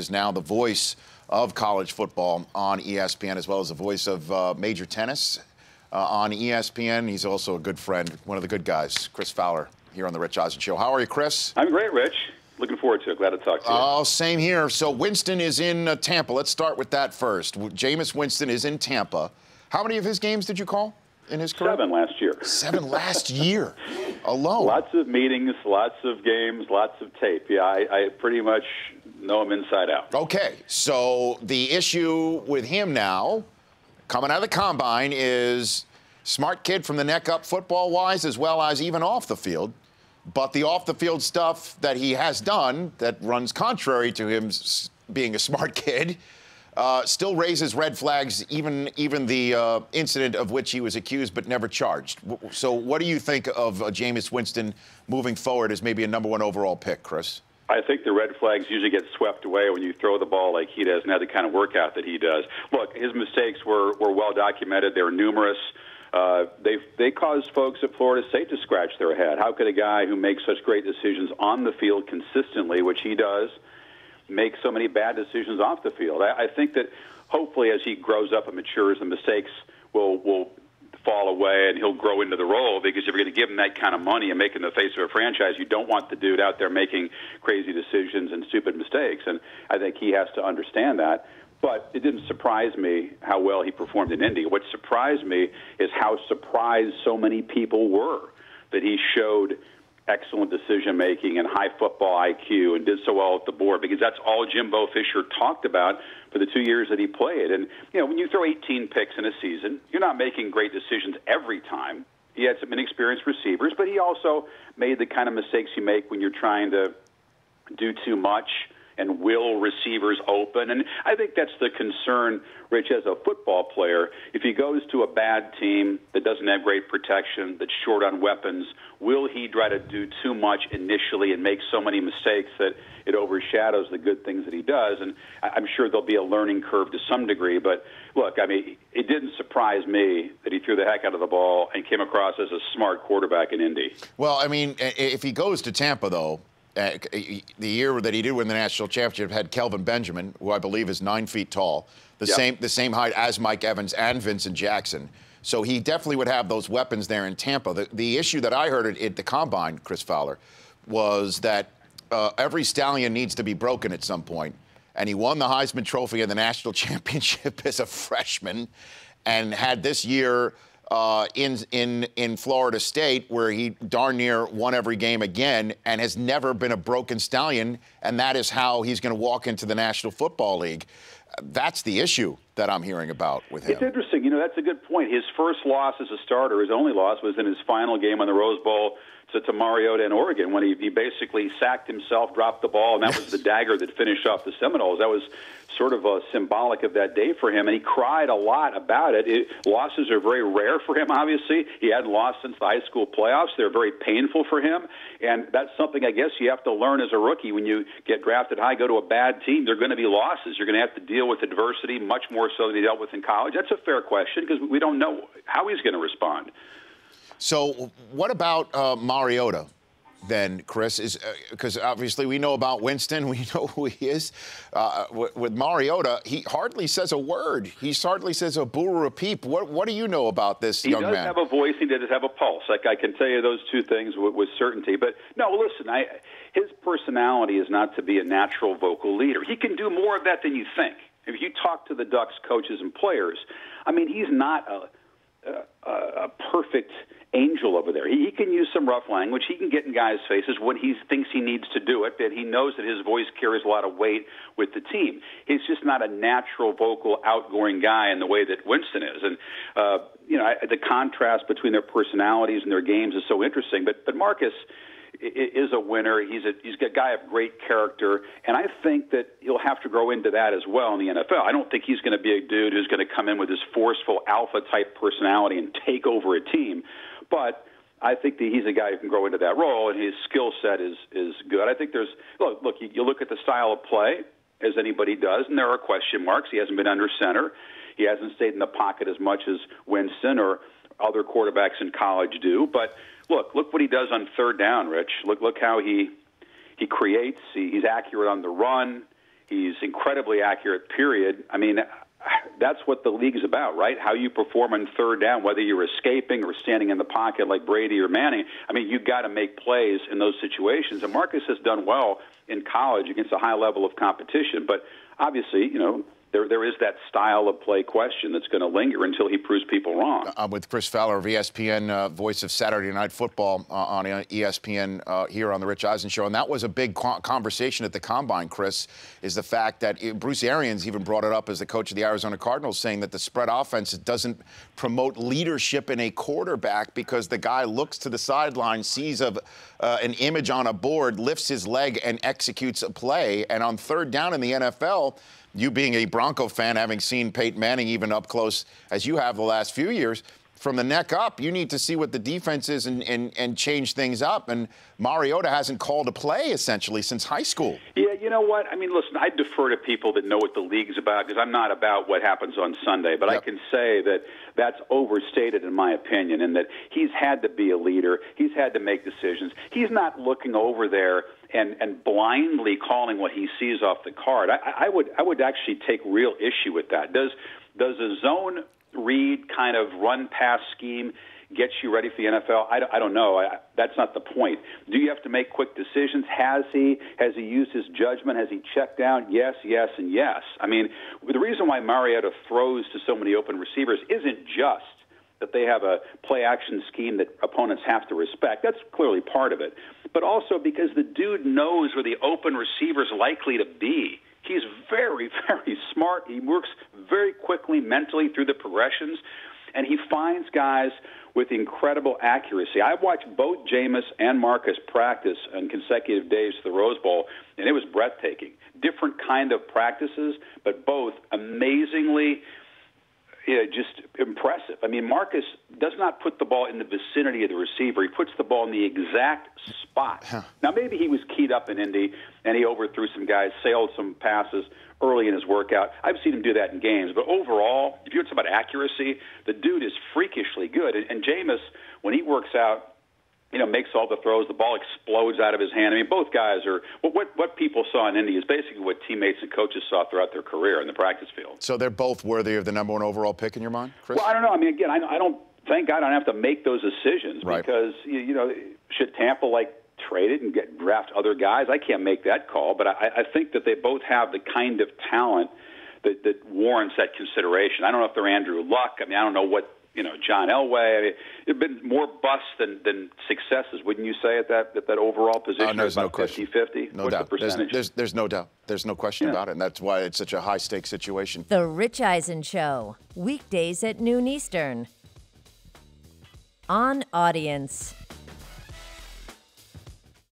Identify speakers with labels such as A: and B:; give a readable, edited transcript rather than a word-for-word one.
A: is now the voice of college football on ESPN, as well as the voice of major tennis on ESPN. He's also a good friend, one of the good guys, Chris Fowler, here on the Rich Eisen Show. How are you, Chris?
B: I'm great, Rich. Looking forward to it. Glad to talk to you.
A: Oh, same here. So Winston is in Tampa. Let's start with that first. Jameis Winston is in Tampa. How many of his games did you call in his career?
B: 7 last year.
A: 7 last year alone.
B: Lots of meetings, lots of games, lots of tape. Yeah, I pretty much know him inside out.
A: Okay, so the issue with him now, coming out of the combine, is smart kid from the neck up football-wise, as well as even off the field. But the off-the-field stuff that he has done that runs contrary to him being a smart kid still raises red flags, even the incident of which he was accused but never charged. So what do you think of Jameis Winston moving forward as maybe a #1 overall pick, Chris? I
B: think the red flags usually get swept away when you throw the ball like he does and have the kind of workout that he does. Look, his mistakes were well documented. They were numerous. They caused folks at Florida State to scratch their head. How could a guy who makes such great decisions on the field consistently, which he does, make so many bad decisions off the field? I think that hopefully as he grows up and matures, the mistakes will fall away and he'll grow into the role, because if you're going to give him that kind of money and make him the face of a franchise, you don't want the dude out there making crazy decisions and stupid mistakes. And I think he has to understand that. But it didn't surprise me how well he performed in Indy. What surprised me is how surprised so many people were that he showed excellent decision-making and high football IQ and did so well at the board, because that's all Jimbo Fisher talked about for the 2 years that he played. And, you know, when you throw 18 picks in a season, you're not making great decisions every time. He had some inexperienced receivers, but he also made the kind of mistakes you make when you're trying to do too much and will receivers open. And I think that's the concern, Rich, as a football player. If he goes to a bad team that doesn't have great protection, that's short on weapons, will he try to do too much initially and make so many mistakes that it overshadows the good things that he does? And I'm sure there'll be a learning curve to some degree. But, look, I mean, it didn't surprise me that he threw the heck out of the ball and came across as a smart quarterback in Indy.
A: Well, I mean, if he goes to Tampa, though, the year that he did win the national championship had Kelvin Benjamin, who I believe is 9 feet tall, the same height as Mike Evans and Vincent Jackson. So he definitely would have those weapons there in Tampa. The issue that I heard at the combine, Chris Fowler, was that every stallion needs to be broken at some point. And he won the Heisman Trophy and the national championship as a freshman, and had this year in Florida State, where he darn near won every game again and has never been a broken stallion, and that is how he's going to walk into the National Football League. That's the issue that I'm hearing about with him.
B: It's interesting. You know, that's a good point. His first loss as a starter, his only loss, was in his final game on the Rose Bowl to Mariota in Oregon, when he basically sacked himself, dropped the ball, and that was the dagger that finished off the Seminoles. That was sort of symbolic of that day for him, and he cried a lot about it. Losses are very rare for him, obviously. He hadn't lost since the high school playoffs. They're very painful for him, and that's something I guess you have to learn as a rookie. When you get drafted high, go to a bad team, there are going to be losses. You're going to have to deal with adversity much more so than he dealt with in college. That's a fair question, because we don't know how he's going to respond.
A: So what about Mariota then, Chris? Because obviously we know about Winston. We know who he is. With Mariota, he hardly says a word. He hardly says a boo or a peep. What do you know about this young man?
B: He does have a voice. He does have a pulse. Like, I can tell you those two things with certainty. But, no, listen, his personality is not to be a natural vocal leader. He can do more of that than you think. If you talk to the Ducks coaches and players, I mean, he's not a perfect angel over there. He can use some rough language. He can get in guys' faces when he thinks he needs to do it, but he knows that his voice carries a lot of weight with the team. He's just not a natural, vocal, outgoing guy in the way that Winston is. And, you know, the contrast between their personalities and their games is so interesting. But Marcus is a winner. He's a guy of great character, and I think that he'll have to grow into that as well in the NFL. I don't think he's going to be a dude who's going to come in with his forceful alpha-type personality and take over a team, but I think that he's a guy who can grow into that role, and his skill set is good. I think there's look, you look at the style of play, as anybody does, and there are question marks. He hasn't been under center. He hasn't stayed in the pocket as much as Winston or other quarterbacks in college do, but look what he does on third down, Rich. Look how he creates. He's accurate on the run. He's incredibly accurate, period. I mean, that's what the league is about, right? How you perform on third down, whether you're escaping or standing in the pocket like Brady or Manning. I mean, you've got to make plays in those situations. And Marcus has done well in college against a high level of competition. But obviously, you know, there is that style of play question that's going to linger until he proves people wrong.
A: I'm with Chris Fowler of ESPN, voice of Saturday Night Football on ESPN here on the Rich Eisen Show. And that was a big conversation at the Combine, Chris, is the fact that Bruce Arians even brought it up as the coach of the Arizona Cardinals, saying that the spread offense doesn't promote leadership in a quarterback because the guy looks to the sideline, sees an image on a board, lifts his leg, and executes a play. And on third down in the NFL, you being a Bronco fan, having seen Peyton Manning even up close as you have the last few years, from the neck up, you need to see what the defense is and change things up. And Mariota hasn't called a play, essentially, since high school.
B: Yeah, you know what? I mean, listen, I defer to people that know what the league's about because I'm not about what happens on Sunday. But yep. I can say that that's overstated, in my opinion, and that he's had to be a leader. He's had to make decisions. He's not looking over there and blindly calling what he sees off the card. I would actually take real issue with that. Does a zone read kind of run-pass scheme get you ready for the NFL? I don't know. That's not the point. Do you have to make quick decisions? Has he used his judgment? Has he checked down? Yes, yes, and yes. I mean, the reason why Mariota throws to so many open receivers isn't just that they have a play-action scheme that opponents have to respect. That's clearly part of it. But also because the dude knows where the open receiver's likely to be. He's very, very smart. He works very quickly mentally through the progressions, and he finds guys with incredible accuracy. I've watched both Jameis and Marcus practice on consecutive days to the Rose Bowl, and it was breathtaking. Different kind of practices, but both amazingly just impressive. I mean, Marcus does not put the ball in the vicinity of the receiver. He puts the ball in the exact spot. Now, maybe he was keyed up in Indy, and he overthrew some guys, sailed some passes early in his workout. I've seen him do that in games. But overall, if you're talking about accuracy, the dude is freakishly good. And Jameis, when he works out, you know, makes all the throws. The ball explodes out of his hand. I mean, both guys are what people saw in Indy is basically what teammates and coaches saw throughout their career in the practice field.
A: So they're both worthy of the #1 overall pick in your mind, Chris?
B: Well, I don't know. I mean, again, I don't. Thank God I don't have to make those decisions because you know, should Tampa trade it and draft other guys? I can't make that call, but I think that they both have the kind of talent that warrants that consideration. I don't know if they're Andrew Luck. I mean, I don't know what. You know, John Elway. I mean, there have been more busts than successes, wouldn't you say, at that overall position?
A: There's no question.
B: 50-50?
A: No doubt. There's no doubt. There's no question about it, and that's why it's such a high-stakes situation.
C: The Rich Eisen Show, weekdays at noon Eastern. On Audience.